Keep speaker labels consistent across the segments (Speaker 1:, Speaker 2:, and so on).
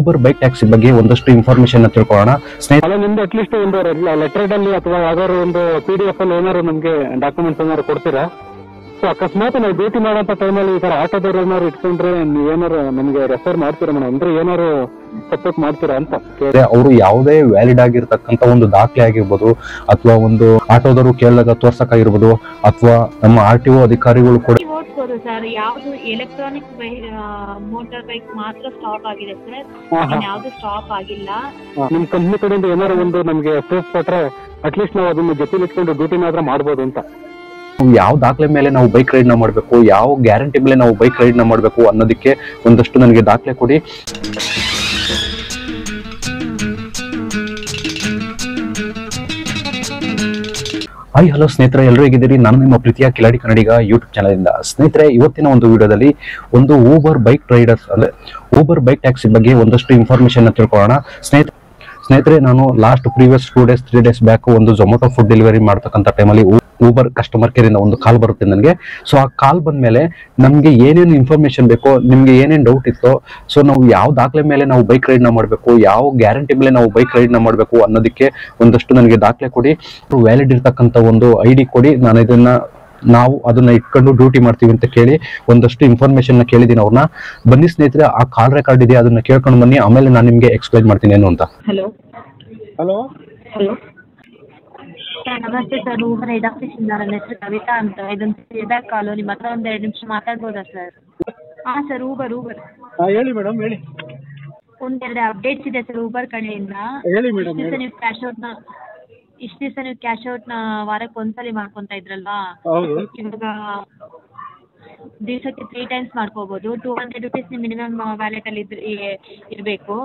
Speaker 1: Uber bike taxi ಬಗ್ಗೆ ಒಂದಷ್ಟು information ತಿಳ್ಕೊಳ್ಳೋಣ
Speaker 2: ಅಲ್ಲ ನಿಮ್ದು ಅಟ್ಲೀಸ್ಟ್ ಒಂದು ಲೆಟರ್ ಅಲ್ಲಿ ಅಥವಾ ಯಾವ್ದಾದ್ರು ಒಂದು PDF ಅಲ್ಲಿ ಏನಾದ್ರು ನಮ್ಗೆ ಡಾಕ್ಯುಮೆಂಟ್ಸ್ ಏನಾದ್ರು ಕೊಡ್ತೀರಾ? ಸೊ ಅಕಸ್ಮಾತ್ ನಾವು ಡ್ಯೂಟಿ ಮಾಡೋಂಥ ಟೈಮಲ್ಲಿ ಈ ತರ ಆಟೋದವ್ರು ಏನಾದ್ರು ಇಟ್ಕೊಂಡ್ರೆ ನೀವೇನಾರು ನಮ್ಗೆ ರೆಫರ್ ಮಾಡ್ತೀರಾ ಮೇಡಮ್? ಅಂದ್ರೆ ಏನಾರು ಸಪೋರ್ಟ್ ಮಾಡ್ತೀರಾ ಅಂತ.
Speaker 1: ಅವರು ಯಾವುದೇ ವ್ಯಾಲಿಡ್ ಆಗಿರ್ತಕ್ಕಂಥ ಒಂದು ದಾಖಲೆ ಆಗಿರ್ಬೋದು ಅಥವಾ ಒಂದು ಆಟೋದವರು ಕೇಳಿದಾಗ ತೋರ್ಸಕ್ಕಾಗಿರ್ಬೋದು ಅಥವಾ ನಮ್ಮ RTO ಅಧಿಕಾರಿಗಳು ಕೂಡ
Speaker 3: ಸರ್ ಯಾವ್ದು ಎಲೆಕ್ಟ್ರಾನಿಕ್ ಮೋಟಾರ್ ಬೈಕ್ ಮಾತ್ರ ಸ್ಟಾಪ್ ಆಗಿದೆ ಸರ್, ಯಾವ್ದು ಸ್ಟಾಪ್ ಆಗಿಲ್ಲ.
Speaker 2: ನಿಮ್ ಕಂಪ್ನಿ ಕಡೆಯಿಂದ ಏನಾರು ಒಂದು ನಮ್ಗೆ ಪ್ರೂಫ್ ಕೊಟ್ರೆ ಅಟ್ಲೀಸ್ಟ್ ನಾವು ಅದನ್ನ ಜೊತೆಲಿ ಇಟ್ಕೊಂಡು ಡ್ಯೂಟಿ ಮಾತ್ರ ಮಾಡ್ಬೋದು ಅಂತ.
Speaker 1: ಯಾವ ದಾಖಲೆ ಮೇಲೆ ನಾವು ಬೈಕ್ ರೈಡ್ ನ ಮಾಡಬೇಕು, ಯಾವ ಗ್ಯಾರಂಟಿ ಮೇಲೆ ನಾವು ಬೈಕ್ ರೈಡ್ ನ ಮಾಡಬೇಕು ಅನ್ನೋದಕ್ಕೆ ಒಂದಷ್ಟು ನನಗೆ ದಾಖಲೆ ಕೊಡಿ. ಹಾಯ್ ಹಲೋ ಸ್ನೇಹಿತರೆ, ಎಲ್ಲರೂ ಹೇಗಿದ್ದೀರಿ? ನಾನು ನಿಮ್ಮ ಪ್ರೀತಿಯ ಕಿಲಾಡಿ ಕನ್ನಡಿಗ ಯೂಟ್ಯೂಬ್ ಚಾನಲ್ ಇಂದ. ಸ್ನೇಹಿತರೆ, ಇವತ್ತಿನ ಒಂದು ವಿಡಿಯೋದಲ್ಲಿ ಒಂದು ಊಬರ್ ಬೈಕ್ ರೈಡರ್ಸ್ ಅಂದ್ರೆ ಊಬರ್ ಬೈಕ್ ಟ್ಯಾಕ್ಸಿ ಬಗ್ಗೆ ಒಂದಷ್ಟು ಇನ್ಫಾರ್ಮೇಶನ್ ತಿಳ್ಕೊಳ್ಳೋಣ. ಸ್ನೇಹಿತರೆ, ನಾನು last previous 2 days 3 days back ಒಂದು ಝೊಮ್ಯಾಟೊ ಫುಡ್ ಡೆಲಿವರಿ ಮಾಡ್ತಕ್ಕಂಥ ಟೈಮಲ್ಲಿ ಊಬರ್ ಕಸ್ಟಮರ್ ಕೇರ್ ಇಂದ ಒಂದು ಕಾಲ್ ಬರುತ್ತೆ ನನಗೆ. ಸೊ ಆ ಕಾಲ್ ಬಂದ್ಮೇಲೆ ನಮ್ಗೆ ಏನೇನು ಇನ್ಫಾರ್ಮೇಶನ್ ಬೇಕೋ, ನಿಮ್ಗೆ ಏನೇನು ಡೌಟ್ ಇತ್ತೋ, ಸೊ ನಾವು ಯಾವ ದಾಖಲೆ ಮೇಲೆ ನಾವು ಬೈಕ್ ರೈಡ್ ನ ಮಾಡಬೇಕು, ಯಾವ ಗ್ಯಾರಂಟಿ ಮೇಲೆ ನಾವು ಬೈಕ್ ರೈಡ್ ನ ಮಾಡಬೇಕು ಅನ್ನೋದಕ್ಕೆ ಒಂದಷ್ಟು ನನಗೆ ದಾಖಲೆ ಕೊಡಿ, ವ್ಯಾಲಿಡ್ ಇರ್ತಕ್ಕಂಥ ಒಂದು ID ಕೊಡಿ, ನಾವು ಅದನ್ನ ಇಟ್ಕೊಂಡು ಡ್ಯೂಟಿ ಮಾಡ್ತೀವಿ ಅಂತ ಕೇಳಿ ಒಂದಷ್ಟು ಇನ್ಫಾರ್ಮೇಶನ್ ಕೇಳಿದೀನಿ ಅವ್ರನ್ನ. ಬನ್ನಿ ಸ್ನೇಹಿತರೆ, ಆ ಕಾಲ್ ರೆಕಾರ್ಡ್ ಇದೆ, ಅದನ್ನ ಕೇಳ್ಕೊಂಡು ಬನ್ನಿ, ಆಮೇಲೆ ನಾನು ನಿಮ್ಗೆ ಎಕ್ಸ್ಪ್ಲೈನ್ ಮಾಡ್ತೀನಿ ಏನು ಅಂತ.
Speaker 3: ಹಲೋ
Speaker 2: ಹಲೋ
Speaker 3: ಹಲೋ ಸರ್, ನಮಸ್ತೆ ಸರ್. ಊಬರ್ ಹೆಡ್ ಆಫೀಸ್ ಇಂದ ನನ್ನ ಹೆಸರು ಕವಿತಾ ಅಂತ. ಇದೊಂದು ಫೀಡ್ಬ್ಯಾಕ್ ಕಾಲು, ನಿಮ್ಮ ಹತ್ರ ಒಂದು 2 ನಿಮಿಷ ಮಾತಾಡ್ಬೋದಾ ಸರ್? ಹಾಂ ಸರ್, ಊಬರ್
Speaker 2: ಹೇಳಿ ಮೇಡಮ್, ಹೇಳಿ.
Speaker 3: ಒಂದೆರಡು ಅಪ್ಡೇಟ್ಸ್ ಇದೆ ಸರ್ ಊಬರ್ ಕಡೆಯಿಂದ.
Speaker 2: ಹೇಳಿ ಮೇಡಮ್.
Speaker 3: ಇಷ್ಟು ದಿವಸ ನೀವು ಕ್ಯಾಶ್ ಔಟ್ನ ವಾರಕ್ಕೆ ಒಂದ್ಸಲಿ ಮಾಡ್ಕೊಂತ ಇದ್ರಲ್ವಾ, ಇವಾಗ ದಿವಸಕ್ಕೆ 3 times ಮಾಡ್ಕೋಬಹುದು. 200 rupees ನಿಮ್ಮ ಮಿನಿಮಮ್ ವ್ಯಾಲೆಟ್ ಅಲ್ಲಿ ಇರಬೇಕು.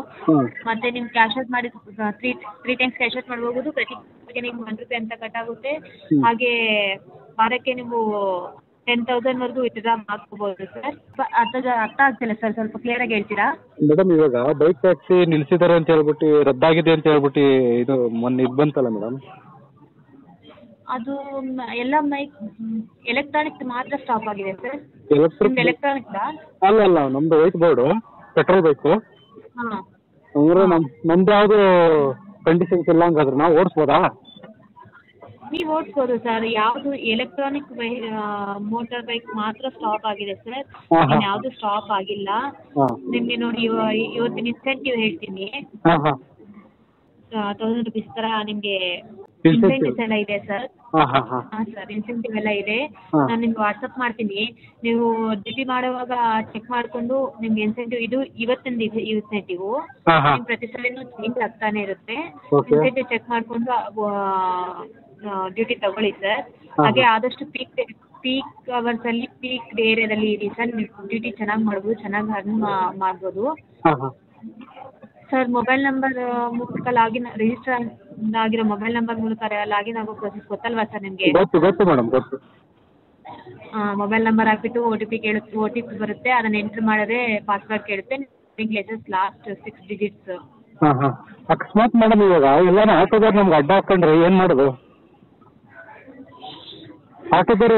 Speaker 3: ಮತ್ತೆ ನಿಮ್ ಕ್ಯಾಶ್ ಔಟ್ ಮಾಡಿ 3 times ಕ್ಯಾಶ್ ಔಟ್ ಮಾಡಬಹುದು. ಪ್ರತಿ ನಿಮ್ಗೆ 1 ರೂಪಾಯಿ ಅಂತ ಕಟ್ ಆಗುತ್ತೆ. ಹಾಗೆ ವಾರಕ್ಕೆ ನೀವು 10,000 ವರೆಗೂ ವಿತ್ಡ್ರಾ ಮಾಡ್ಕೋಬಹುದು ಸರ್. ಅರ್ಥ ಆಗ್ತಿಲ್ಲ ಸರ್, ಸ್ವಲ್ಪ ಕ್ಲಿಯರ್ ಆಗಿ ಹೇಳ್ತೀರಾ?
Speaker 2: ಮೇಡಮ್, ಇವಾಗ ಬೈಕ್ ಟ್ಯಾಕ್ಸಿ ನಿಲ್ಸಿದ್ದಾರೆ ಅಂತ ಹೇಳ್ಬಿಟ್ಟು, ರದ್ದಾಗಿದೆ ಅಂತ ಹೇಳ್ಬಿಟ್ಟು ಇದು ಮೊನ್ನೆ ಇದು ಬಂತಲ್ಲ ಮೇಡಮ್?
Speaker 3: ಅದು ಎಲ್ಲ ಎಲೆಕ್ಟ್ರಾನಿಕ್ ಮಾತ್ರ ಸ್ಟಾಪ್ ಆಗಿದೆ ಸರ್. ಎಲೆಕ್ಟ್ರಾನಿಕ್
Speaker 2: ಅಲ್ಲ, ನಮ್ದು ವೈಟ್ ಬೋರ್ಡು ಪೆಟ್ರೋಲ್ ಬೈಕು. ಅಂದ್ರೆ ನಮ್ದು ಯಾವ್ದು ಕಂಡೀಷನ್ಸ್ ಇಲ್ಲ ಹಂಗಾದ್ರೆ ನಾವು ಓಡಿಸ್ಬೋದಾ?
Speaker 3: ನೀವು ಓಡಿಸ್ಬೋದು ಸರ್. ಯಾವ್ದು ಎಲೆಕ್ಟ್ರಾನಿಕ್ ಮೋಟಾರ್ ಬೈಕ್ ಮಾತ್ರ ಸ್ಟಾಪ್ ಆಗಿದೆ ಸರ್, ಯಾವ್ದು ಸ್ಟಾಪ್ ಆಗಿಲ್ಲ. ನಿಮ್ಗೆ ನೋಡಿ ಇವತ್ತಿನ ಇನ್ಸೆಂಟಿವ್ ಹೇಳ್ತೀನಿ. 1000 rupees ತರ ನಿಮ್ಗೆ ಇನ್ಸೆಂಟಿವ್ಸ್ ಎಲ್ಲ ಇದೆ ಸರ್. ಹಾಂ ಸರ್, ಇನ್ಸೆಂಟಿವ್ ಎಲ್ಲ ಇದೆ. ನಾನು ನಿಮ್ಗೆ ವಾಟ್ಸಪ್ ಮಾಡ್ತೀನಿ. ನೀವು ಡ್ಯೂಟಿ ಮಾಡುವಾಗ ಚೆಕ್ ಮಾಡಿಕೊಂಡು ನಿಮ್ಗೆ ಇನ್ಸೆಂಟಿವ್ ಇದು ಇವತ್ತಿನ ಇನ್ಸೆಂಟಿವ್ ಪ್ರತಿ ಸಲನೂ ಚೇಂಜ್ ಆಗ್ತಾನೆ ಇರುತ್ತೆ. ಇನ್ಸೆಂಟಿವ್ ಚೆಕ್ ಮಾಡಿಕೊಂಡು ಡ್ಯೂಟಿ ತಗೊಳ್ಳಿ ಸರ್. ಹಾಗೆ ಆದಷ್ಟು ಪೀಕ್ ಅವರ್ಸ್ ಅಲ್ಲಿ ಪೀಕ್ ಏರಿಯಾದಲ್ಲಿ ಇರಿ ಸರ್. ಡ್ಯೂಟಿ ಚೆನ್ನಾಗಿ ಮಾಡ್ಬೋದು, ಚೆನ್ನಾಗಿ ಅರ್ನ್ ಮಾಡ್ಬೋದು ಸರ್. ಮೊಬೈಲ್ ನಂಬರ್ ಮೂಲಕ ಲಾಗಿನ್, ರಿಜಿಸ್ಟರ್ ಆಗಿರೋ ಮೊಬೈಲ್ ನಂಬರ್ ಮೂಲಕ ಲಾಗಿನ್ ಆಗೋ ಪ್ರೊಸೆಸ್ ಗೊತ್ತಲ್ವಾ ಸರ್ ನಿಮಗೆ?
Speaker 2: ಗೊತ್ತು ಮೇಡಮ್, ಗೊತ್ತು.
Speaker 3: ಮೊಬೈಲ್ ನಂಬರ್ ಹಾಕ್ಬಿಟ್ಟು OTP ಬರುತ್ತೆ, ಅದನ್ನ ಎಂಟರ್ ಮಾಡಿದ್ರೆ ಪಾಸ್ವರ್ಡ್ ಕೇಳುತ್ತೆ. Last 6 digits.
Speaker 2: ಅಕಸ್ಮಾತ್ ಮೇಡಮ್ ಇವಾಗ ಎಲ್ಲಾನು ಆಟೋದವ್ರು ನಮ್ಗೆ ಅಡ್ಡ ಹಾಕೊಂಡ್ರೆ ಏನ್ ಮಾಡೋದು? ಆಟೋದವ್ರು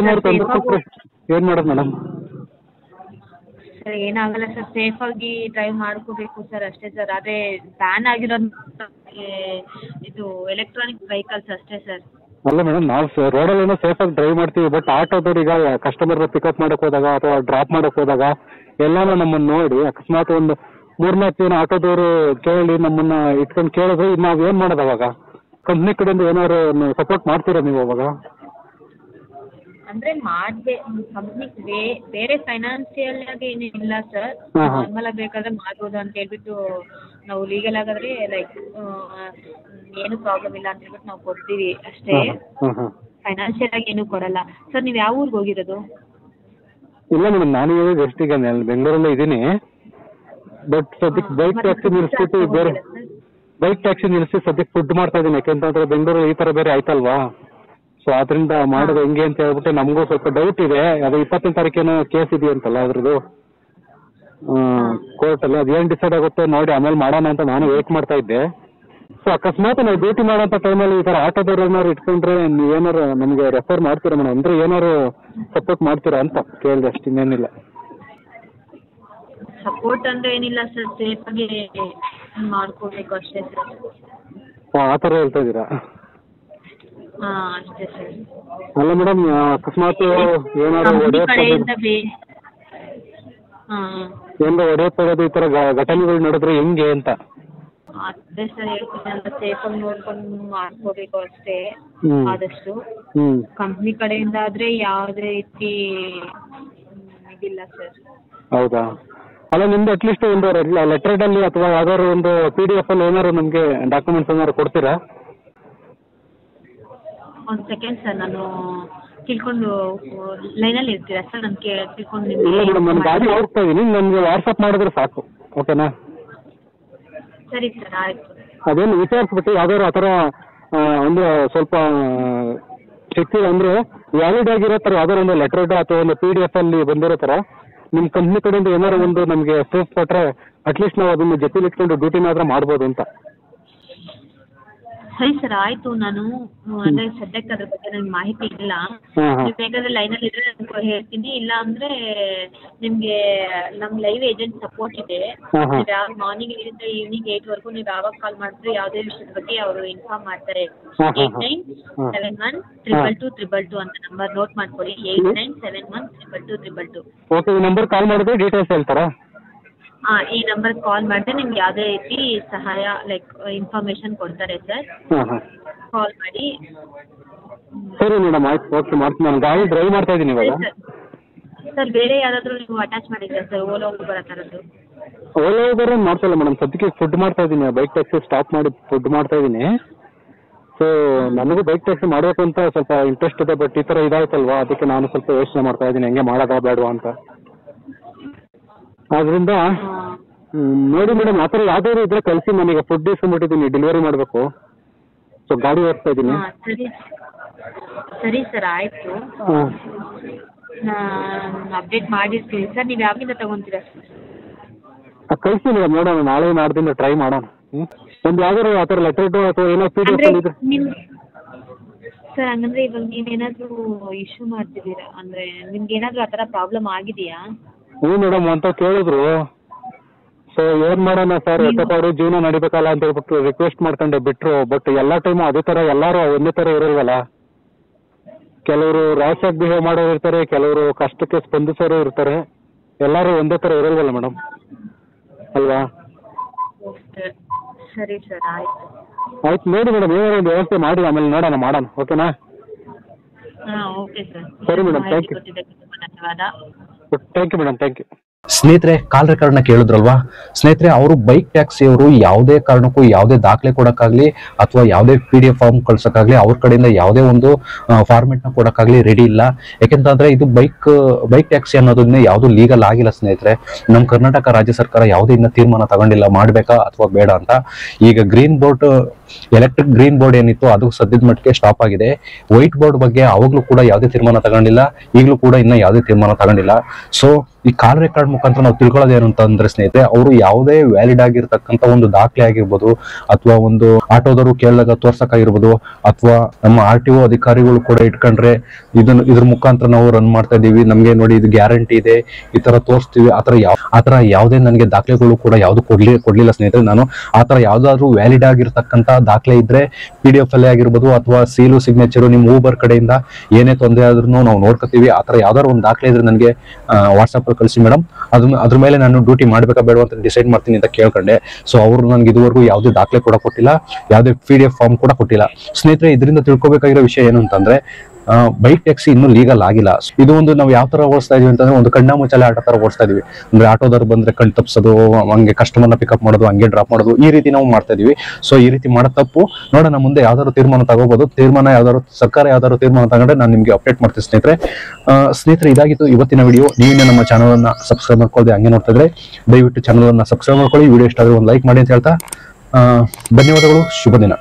Speaker 2: ಏನ್ ಮಾಡೋದು ಮೇಡಮ್?
Speaker 3: ಸರ್ ಏನಾಗಲ್ಲ ಸರ್, ಸೇಫ್ ಆಗಿ ಡ್ರೈವ್ ಮಾಡ್ಕೋಬೇಕು ಸರ್, ಅಷ್ಟೇ ಸರ್. ಅದೇ ಬ್ಯಾನ್ ಆಗಿರೋದು ಇದು ಎಲೆಕ್ಟ್ರಾನಿಕ್ ವೆಹಿಕಲ್ಸ್ ಅಷ್ಟೇ ಸರ್.
Speaker 2: ಅಲ್ಲ ಮೇಡಮ್, ನಾವು ರೋಡಲ್ಲೇನೋ ಸೇಫ್ ಆಗಿ ಡ್ರೈವ್ ಮಾಡ್ತೀವಿ. ಬಟ್ ಆಟೋದವ್ರು ಈಗ ಕಸ್ಟಮರ್ ಪಿಕಪ್ ಮಾಡಕ್ ಹೋದಾಗ ಅಥವಾ ಡ್ರಾಪ್ ಮಾಡಕ್ ಹೋದಾಗ ಎಲ್ಲಾನು ನಮ್ಮನ್ನ ನೋಡಿ ಅಕಸ್ಮಾತ್ ಒಂದು 3-4 ಜನ ಆಟೋದವರು ಕೇಳಿ ನಮ್ಮನ್ನ ಇಟ್ಕೊಂಡು ಕೇಳಿದ್ರೆ ನಾವ್ ಏನ್ ಮಾಡೋದು ಅವಾಗ? ಕಂಪ್ನಿ ಕಡೆಯಿಂದ ಏನಾದ್ರು ಸಪೋರ್ಟ್ ಮಾಡ್ತೀರಾ ನೀವು ಅವಾಗ?
Speaker 3: ಅಂದ್ರೆ ಕಂಪ್ನಿ ಬೇರೆ ಫೈನಾನ್ಸಿಯಲ್ ಆಗಿ ಏನಿಲ್ಲ ಸರ್. ನಾರ್ಮಲ್ ಆಗಿ ಬೇಕಾದ್ರೆ ಮಾಡ್ಬೋದು ಅಂತ ಹೇಳ್ಬಿಟ್ಟು ನಾವು ಲೀಗಲ್ ಆಗಾದ್ರೆ ಲೈಕ್ ಏನು ಪ್ರಾಬ್ಲಮ್ ಇಲ್ಲ ಅಂತ ಹೇಳ್ಬಿಟ್ಟು ನಾವು ಕೊಡ್ತೀವಿ ಅಷ್ಟೇ. ಫೈನಾನ್ಷಿಯಲ್ ಆಗಿ ಏನು ಕೊಡಲ್ಲ ಸರ್. ನೀವು ಯಾವ ಊರಿಗೆ ಹೋಗಿರೋದು?
Speaker 2: ಇಲ್ಲ ಮೇಡಮ್, ನಾನು ಜಸ್ಟ್ ಈಗ ಬೆಂಗಳೂರಲ್ಲೇ ಇದ್ದೀನಿ. ಬಟ್ ಸದ್ಯಕ್ಕೆ ಬೈಕ್ ಟ್ಯಾಕ್ಸಿ ನಿಲ್ಲಿಸ್ಬಿಟ್ಟು ಬೇರೆ ಬೈಕ್ ಟ್ಯಾಕ್ಸಿ ನಿಲ್ಲಿಸಿ ಸದ್ಯಕ್ಕೆ ಫುಡ್ ಮಾಡ್ತಾ ಇದ್ದೀನಿ. ಯಾಕೆಂತಂದ್ರೆ ಬೆಂಗಳೂರಲ್ಲಿ ಈ ತರ ಬೇರೆ ಆಯ್ತಲ್ವಾ? ಸೊ ಅದರಿಂದ ಮಾಡೋದು ಹೆಂಗೆ ಅಂತ ಹೇಳ್ಬಿಟ್ಟು ನಮಗೂ ಸ್ವಲ್ಪ ಡೌಟ್ ಇದೆ. ಅದು 20ನೇ ತಾರೀಕೇನೋ ಕೇಸ್ ಇದೆಯಂತಲ್ಲ ಅದ್ರದ್ದು ಕೋರ್ಟಲ್ಲಿ. ಅದೇನು ಡಿಸೈಡ್ ಆಗುತ್ತೆ ನೋಡಿ ಆಮೇಲೆ ಮಾಡೋಣ ಅಂತ ನಾನು ವೇಟ್ ಮಾಡ್ತಾ ಇದ್ದೆ. ಸೊ ಅಕಸ್ಮಾತ್ ನಾವು ಡ್ಯೂಟಿ ಮಾಡೋಂಥ ಟೈಮಲ್ಲಿ ಈ ಥರ ಆಟೋದವ್ರು ಏನಾದ್ರು ಇಟ್ಕೊಂಡ್ರೆ ನೀವೇನಾರು ನಮಗೆ ರೆಫರ್ ಮಾಡ್ತೀರಾ ಮೇಡಮ್? ಅಂದ್ರೆ ಏನಾದ್ರು ಸಪೋರ್ಟ್ ಮಾಡ್ತೀರಾ ಅಂತ ಕೇಳಿದೆ ಅಷ್ಟು, ಇನ್ನೇನಿಲ್ಲ.
Speaker 3: ಸಪೋರ್ಟ್ ಅಂದರೆ ಏನಿಲ್ಲ ಸರ್, ಸೇಫಾಗಿ ಮಾಡ್ಕೋಬೇಕು ಅಷ್ಟೇ ಸರ್.
Speaker 2: ಆ ಥರ ಹೇಳ್ತಾ ಇದ್ದೀರಾ?
Speaker 3: ಹಾಂ ಅಷ್ಟೇ ಸರ್.
Speaker 2: ಅಲ್ಲ ಮೇಡಮ್, ಅಕಸ್ಮಾತ್ ಏನಾದ್ರು
Speaker 3: ಕಂಪ್ನಿ ಕಡೆಯಿಂದ ಹಾಂ
Speaker 2: ಏನಾದ್ರು ಹೊಡೆಯೋದು ಈ ಥರ ಘಟನೆಗಳು ನಡೆದ್ರೆ ಹೆಂಗೆ ಅಂತ?
Speaker 3: ಅದೇ ಸರ್ ಹೇಳ್ತೀನಿ, ಸೇಫಾಗಿ ನೋಡ್ಕೊಂಡು ಮಾಡ್ಕೋಬೇಕು ಅಷ್ಟೇ ಆದಷ್ಟು. ಕಂಪ್ನಿ ಕಡೆಯಿಂದ ಆದರೆ ಯಾವುದೇ ರೀತಿ ಇದಿಲ್ಲ ಸರ್.
Speaker 2: ಹೌದಾ? ಅಲ್ಲ ನಿಮ್ದು ಅಟ್ಲೀಸ್ಟ್ ಒಂದು ಲೆಟರ್ಡಲ್ಲಿ ಅಥವಾ ಯಾವ್ದಾದ್ರು ಒಂದು PDF ಅಲ್ಲಿ ಏನಾದ್ರು ನಮಗೆ ಡಾಕ್ಯುಮೆಂಟ್ಸ್ ಏನಾದ್ರು ಕೊಡ್ತೀರಾ?
Speaker 3: ಒಂದು ಸೆಕೆಂಡ್ ಸರ್, ನಾನು ತಿಳ್ಕೊಂಡು ಲೈನಲ್ಲಿ ಇರ್ತೀರಾ ಸರ್? ನಾನು ತಿಳ್ಕೊಂಡು
Speaker 2: ಇಲ್ಲ ಮೇಡಮ್, ನಾನು ಗಾಡಿ ಹೋಗ್ತಾ ಇದ್ದೀನಿ, ನನಗೆ ವಾಟ್ಸಪ್ ಮಾಡಿದ್ರೆ ಸಾಕು, ಓಕೆನಾ?
Speaker 3: ಸರಿ ಸರ್, ಆಯಿತು.
Speaker 2: ಅದೇನು ವಿಚಾರಿಸ್ಬಿಟ್ಟು ಯಾವ್ದಾದ್ರು ಆ ಥರ ಒಂದು ಸ್ವಲ್ಪ ಶಕ್ತಿ ಅಂದರೆ ವ್ಯಾಲಿಡ್ ಆಗಿರೋ ಥರ ಯಾವ್ದಾದ್ರು ಒಂದು ಲೆಟರ್ಡ್ ಅಥವಾ ಒಂದು PDF ಅಲ್ಲಿ ಬಂದಿರೋ ಥರ ನಿಮ್ಮ ಕಂಪ್ನಿ ಕಡೆಯಿಂದ ಏನಾದ್ರು ಒಂದು ನಮಗೆ ಪ್ರೂಫ್ ಕೊಟ್ಟರೆ ಅಟ್ಲೀಸ್ಟ್ ನಾವು ಅದನ್ನು ಜೊತೆಲಿ ಇಟ್ಕೊಂಡು ಡ್ಯೂಟಿನಾದ್ರೂ ಮಾಡ್ಬೋದು ಅಂತ.
Speaker 3: ಸರಿ ಸರ್, ಆಯಿತು. ನಾನು ಅಂದರೆ ಸದ್ಯಕ್ಕೆ ಅದ್ರ ಬಗ್ಗೆ ನನಗೆ ಮಾಹಿತಿ ಇಲ್ಲ. ನೀವು ಬೇಕಾದ್ರೆ ಲೈನಲ್ಲಿ ಇದ್ರೆ ನಾನು ಹೇಳ್ತೀನಿ, ಇಲ್ಲ ಅಂದರೆ ನಿಮಗೆ ನಮ್ಮ ಲೈವ್ ಏಜೆಂಟ್ ಸಪೋರ್ಟ್ ಇದೆ. ನೀವು ಯಾವ ಮಾರ್ನಿಂಗ್ 8 ಇಂದ ಈವ್ನಿಂಗ್ 8ವರೆಗೂ ನೀವು ಯಾವಾಗ ಕಾಲ್ ಮಾಡಿದ್ರೆ ಯಾವುದೇ ವಿಷಯದ ಬಗ್ಗೆ ಅವರು ಇನ್ಫಾರ್ಮ್ ಮಾಡ್ತಾರೆ. 89712222 ಅಂತ ನಂಬರ್ ನೋಟ್ ಮಾಡ್ಕೊಳ್ಳಿ. 89712222.
Speaker 2: ಓಕೆ, ಈ ನಂಬರ್ ಕಾಲ್ ಮಾಡಿದ್ರೆ ಡೀಟೇಲ್ಸ್ ಹೇಳ್ತಾರಾ?
Speaker 3: ಹಾಂ, ಈ ನಂಬರ್ಗೆ ಕಾಲ್ ಮಾಡಿದ್ರೆ ನಿಮ್ಗೆ ಯಾವುದೇ ರೀತಿ ಸಹಾಯ ಲೈಕ್ ಇನ್ಫಾರ್ಮೇಷನ್ ಕೊಡ್ತಾರೆ ಸರ್. ಕಾಲ್ ಮಾಡಿ.
Speaker 2: ಸರಿ ಮೇಡಮ್, ಆಯ್ತು, ಓಕೆ ಮಾಡ್ತೀನಿ. ನಾನು ಗಾಡಿ ಡ್ರೈವ್ ಮಾಡ್ತಾ ಇದ್ದೀನಿ ಇವಾಗ.
Speaker 3: ಸರ್ ಬೇರೆ ಯಾವ್ದಾದ್ರು ನೀವು ಅಟ್ಯಾಚ್ ಮಾಡಿದ್ದೀರಾ ಸರ್, ಓಲೋ ಊಬರ್ ಆ ಥರದ್ದು?
Speaker 2: ಓಲೋ ಊಬರ್ ಮಾಡ್ತಿಲ್ಲ ಮೇಡಮ್, ಸದ್ಯಕ್ಕೆ ಫುಡ್ ಮಾಡ್ತಾ ಇದ್ದೀನಿ. ಬೈಕ್ ಟ್ಯಾಕ್ಸಿ ಸ್ಟಾಪ್ ಮಾಡಿ ಫುಡ್ ಮಾಡ್ತಾ ಇದ್ದೀನಿ. ಸೊ ನನಗೂ ಬೈಕ್ ಟ್ಯಾಕ್ಸಿ ಮಾಡಬೇಕು ಅಂತ ಸ್ವಲ್ಪ ಇಂಟ್ರೆಸ್ಟ್ ಇದೆ, ಬಟ್ ಈ ಥರ ಇದಾಯ್ತಲ್ವಾ, ಅದಕ್ಕೆ ನಾನು ಸ್ವಲ್ಪ ಯೋಚನೆ ಮಾಡ್ತಾ ಇದ್ದೀನಿ ಹೆಂಗೆ ಮಾಡೋದಾ ಬೇಡವಾ ಅಂತ. ಆದ್ರಿಂದ ನೋಡಿ ಮೇಡಮ್, ಆ ಥರ ಯಾವ್ದಾದ್ರು ಇದ್ರೆ ಕಳಿಸಿ, ನನಗೆ ಫುಡ್ ಇಸ್ಕೊಂಡ್ಬಿಟ್ಟಿದ್ದೀನಿ, ಡೆಲಿವರಿ ಮಾಡಬೇಕು. ಸೊ ಗಾಡಿ ಓಡಿಸ್ತಾ ಇದ್ದೀನಿ.
Speaker 3: ಸರಿ ಸರ್, ಆಯಿತು. ಅಪ್ಡೇಟ್ ಮಾಡಿರ್ತೀವಿ ಸರ್. ನೀವು ಯಾವಾಗಿಂದ ತಗೊಂತೀರಾ ಸರ್?
Speaker 2: ಕಳಿಸಿ ಮೇಡಮ್, ನೋಡೋಣ, ನಾಳೆ ನಾಡ್ದಿಂದ ಟ್ರೈ ಮಾಡೋಣ. ಒಂದು ಯಾವ್ದಾದ್ರು ಆ ಥರ ಲೆಟರ್ಡು ಅಥವಾ ಏನೋ PDF ಅಲ್ಲಿ ಇದ್ರೆ
Speaker 3: ಸರ್. ಹಂಗಂದ್ರೆ ಇವಾಗ ನೀವೇನಾದರೂ ಇಶ್ಯೂ ಮಾಡ್ತಿದ್ದೀರಾ ಅಂದರೆ ನಿಮ್ಗೆ ಏನಾದರೂ ಆ ಥರ ಪ್ರಾಬ್ಲಮ್ ಆಗಿದೆಯಾ?
Speaker 2: ಹ್ಞೂ ಮೇಡಮ್ ಅಂತ ಕೇಳಿದ್ರು. ಸೊ ಏನು ಮಾಡೋಣ ಸರ್, ಎಷ್ಟೊತ್ತಾದ್ರು ಜೀವನ ನಡಿಬೇಕಲ್ಲ ಅಂತ ಹೇಳ್ಬಿಟ್ಟು ರಿಕ್ವೆಸ್ಟ್ ಮಾಡ್ಕೊಂಡೆ ಬಿಟ್ಟರು. ಬಟ್ ಎಲ್ಲ ಟೈಮು ಅದೇ ಥರ ಎಲ್ಲರೂ ಒಂದೇ ಥರ ಇರಲ್ವಲ್ಲ. ಕೆಲವರು ರ್ಯಾಶ್ ಆಗಿ ಬಿಹೇವ್ ಮಾಡೋರು ಇರ್ತಾರೆ, ಕೆಲವರು ಕಷ್ಟಕ್ಕೆ ಸ್ಪಂದಿಸೋರು ಇರ್ತಾರೆ. ಎಲ್ಲರೂ ಒಂದೇ ಥರ ಇರಲ್ವಲ್ಲ ಮೇಡಮ್, ಅಲ್ವಾ?
Speaker 3: ಸರಿ ಸರ್, ಆಯಿತು.
Speaker 2: ಆಯ್ತು ನೋಡಿ ಮೇಡಮ್, ಏನಾದ್ರು ಒಂದು ವ್ಯವಸ್ಥೆ ಮಾಡಿ ಆಮೇಲೆ ನೋಡೋಣ, ಮಾಡೋಣ, ಓಕೆನಾ?
Speaker 3: ಹಾಂ ಓಕೆ ಸರ್.
Speaker 2: ಸರಿ ಮೇಡಮ್, ಥ್ಯಾಂಕ್ ಯು.
Speaker 3: ಧನ್ಯವಾದ.
Speaker 2: Thank you madam, thank you.
Speaker 1: ಸ್ನೇಹಿತರೆ, ಕಾಲ್ ರೆಕಾರ್ಡ್ನ ಕೇಳಿದ್ರಲ್ವಾ ಸ್ನೇಹಿತರೆ, ಅವರು ಬೈಕ್ ಟ್ಯಾಕ್ಸಿ ಅವರು ಯಾವುದೇ ಕಾರಣಕ್ಕೂ ಯಾವುದೇ ದಾಖಲೆ ಕೊಡೋಕ್ಕಾಗಲಿ ಅಥವಾ ಯಾವುದೇ PDF ಫಾರ್ಮ್ ಕಳ್ಸೋಕ್ಕಾಗಲಿ ಅವ್ರ ಕಡೆಯಿಂದ ಯಾವುದೇ ಒಂದು ಫಾರ್ಮೆಟ್ನ ಕೊಡೋಕ್ಕಾಗಲಿ ರೆಡಿ ಇಲ್ಲ. ಯಾಕೆಂತಂದ್ರೆ ಇದು ಬೈಕ್ ಟ್ಯಾಕ್ಸಿ ಅನ್ನೋದನ್ನ ಯಾವುದು ಲೀಗಲ್ ಆಗಿಲ್ಲ ಸ್ನೇಹಿತರೆ. ನಮ್ಮ ಕರ್ನಾಟಕ ರಾಜ್ಯ ಸರ್ಕಾರ ಯಾವುದೇ ಇನ್ನ ತೀರ್ಮಾನ ತಗೊಂಡಿಲ್ಲ ಮಾಡಬೇಕಾ ಅಥವಾ ಬೇಡ ಅಂತ. ಈಗ green board, electric green board ಏನಿತ್ತು ಅದು ಸದ್ಯದ ಮಟ್ಟಿಗೆ ಸ್ಟಾಪ್ ಆಗಿದೆ. ವೈಟ್ ಬೋರ್ಡ್ ಬಗ್ಗೆ ಅವಾಗಲೂ ಕೂಡ ಯಾವುದೇ ತೀರ್ಮಾನ ತಗೊಂಡಿಲ್ಲ, ಈಗಲೂ ಕೂಡ ಇನ್ನ ಯಾವುದೇ ತೀರ್ಮಾನ ತಗೊಂಡಿಲ್ಲ. ಸೊ ಈ ಕಾಲ್ ರೆಕಾರ್ಡ್ ಮುಖಾಂತರ ನಾವು ತಿಳ್ಕೊಳ್ಳೋದು ಏನು ಅಂತಂದ್ರೆ ಸ್ನೇಹಿತರೆ, ಅವರು ಯಾವುದೇ ವ್ಯಾಲಿಡ್ ಆಗಿರ್ತಕ್ಕಂಥ ಒಂದು ದಾಖಲೆ ಆಗಿರ್ಬೋದು ಅಥವಾ ಒಂದು ಆಟೋದವರು ಕೇಳಿದಾಗ ತೋರ್ಸಕ್ಕಾಗಿರ್ಬೋದು ಅಥವಾ ನಮ್ಮ RTO ಅಧಿಕಾರಿಗಳು ಕೂಡ ಇಟ್ಕೊಂಡ್ರೆ ಇದ್ರ ಮುಖಾಂತರ ನಾವು ರನ್ ಮಾಡ್ತಾ ಇದೀವಿ, ನಮ್ಗೆ ನೋಡಿ ಇದು ಗ್ಯಾರಂಟಿ ಇದೆ, ಈ ತರ ತೋರಿಸ್ತೀವಿ, ಆತರ ಯಾವುದೇ ನನಗೆ ದಾಖಲೆಗಳು ಕೂಡ ಯಾವ್ದು ಕೊಡ್ಲಿಲ್ಲ ಸ್ನೇಹಿತರೆ. ನಾನು ಆತರ ಯಾವ್ದಾದ್ರು ವ್ಯಾಲಿಡ್ ಆಗಿರ್ತಕ್ಕಂಥ ದಾಖಲೆ ಇದ್ರೆ PDF ಅಲ್ಲೇ ಆಗಿರ್ಬೋದು ಅಥವಾ ಸೀಲು ಸಿಗ್ನೇಚರು ನಿಮ್ಮ ಊಬರ್ ಕಡೆಯಿಂದ ಏನೇ ತೊಂದರೆ ಆದ್ರೂ ನಾವು ನೋಡ್ಕೋತೀವಿ. ಆತರ ಯಾವ್ದಾದ್ರು ಒಂದು ದಾಖಲೆ ಇದ್ರೆ ನನಗೆ ವಾಟ್ಸ್ಆಪ್ ಕಳಿಸಿ ಮೇಡಮ್, ಅದ್ರ ಮೇಲೆ ನಾನು ಡ್ಯೂಟಿ ಮಾಡ್ಬೇಕಾ ಬೇಡ ಅಂತ ಡಿಸೈಡ್ ಮಾಡ್ತೀನಿ ಅಂತ ಕೇಳ್ಕೊಂಡೆ. ಸೊ ಅವರು ನನಗೆ ಇದುವರೆಗೂ ಯಾವುದೇ ದಾಖಲೆ ಕೂಡ ಕೊಟ್ಟಿಲ್ಲ, ಯಾವುದೇ PDF ಫಾರ್ಮ್ ಕೂಡ ಕೊಟ್ಟಿಲ್ಲ. ಸ್ನೇಹಿತರೆ, ಇದರಿಂದ ತಿಳ್ಕೊಬೇಕಾಗಿರೋ ವಿಷಯ ಏನು ಅಂತಂದ್ರೆ, ಬೈಕ್ ಟ್ಯಾಕ್ಸಿ ಇನ್ನೂ ಲೀಗಲ್ ಆಗಿಲ್ಲ. ಇದು ಒಂದು ನಾವು ಯಾವ ತರ ಓಡಿಸ್ತಾ ಇದೀವಿ ಅಂತಂದ್ರೆ ಒಂದು ಕಣ್ಣ ಮುಚ್ಚಾಲೆ ಆಟೋ ತರ ಓಡಿಸ್ತಾ ಇದೀವಿ. ಅಂದ್ರೆ ಆಟೋದವ್ರು ಬಂದ್ರೆ ಕಣ್ ತಪ್ಸೋದು, ಹಂಗೆ ಕಸ್ಟಮರ್ನ ಪಿಕಪ್ ಮಾಡೋದು, ಹಂಗೆ ಡ್ರಾಪ್ ಮಾಡೋದು, ಈ ರೀತಿ ನಾವು ಮಾಡ್ತಾ ಇದೀವಿ. ಸೊ ಈ ರೀತಿ ಮಾಡೋ ತಪ್ಪು. ನೋಡೋಣ ಮುಂದೆ ಯಾವ್ದಾದ್ರು ತೀರ್ಮಾನ ತಗೋಬಹುದು. ಸರ್ಕಾರ ಯಾವ್ದಾದ್ರು ತೀರ್ಮಾನ ತಗೊಂಡ್ರೆ ನಾನು ನಿಮ್ಗೆ ಅಪ್ಡೇಟ್ ಮಾಡ್ತೀನಿ ಸ್ನೇಹಿತರೆ. ಇದಾಗಿತ್ತು ಇವತ್ತಿನ ವಿಡಿಯೋ. ನೀವೇನೇ ನಮ್ಮ ಚಾನಲ್ ಅನ್ನ ಸಬ್ಸ್ಕ್ರೈಬ್ ಮಾಡ್ಕೊಳ್ಳದೆ ಹಂಗೆ ನೋಡ್ತಾ ಇದ್ರೆ ದಯವಿಟ್ಟು ಚಾನಲ್ ಅನ್ನ ಸಬ್ಸ್ಕ್ರೈಬ್ ಮಾಡ್ಕೊಳ್ಳಿ. ವಿಡಿಯೋ ಇಷ್ಟ ಆದ್ರೆ ಒಂದು ಲೈಕ್ ಮಾಡಿ ಅಂತ ಹೇಳ್ತಾ ಧನ್ಯವಾದಗಳು. ಶುಭ ದಿನ.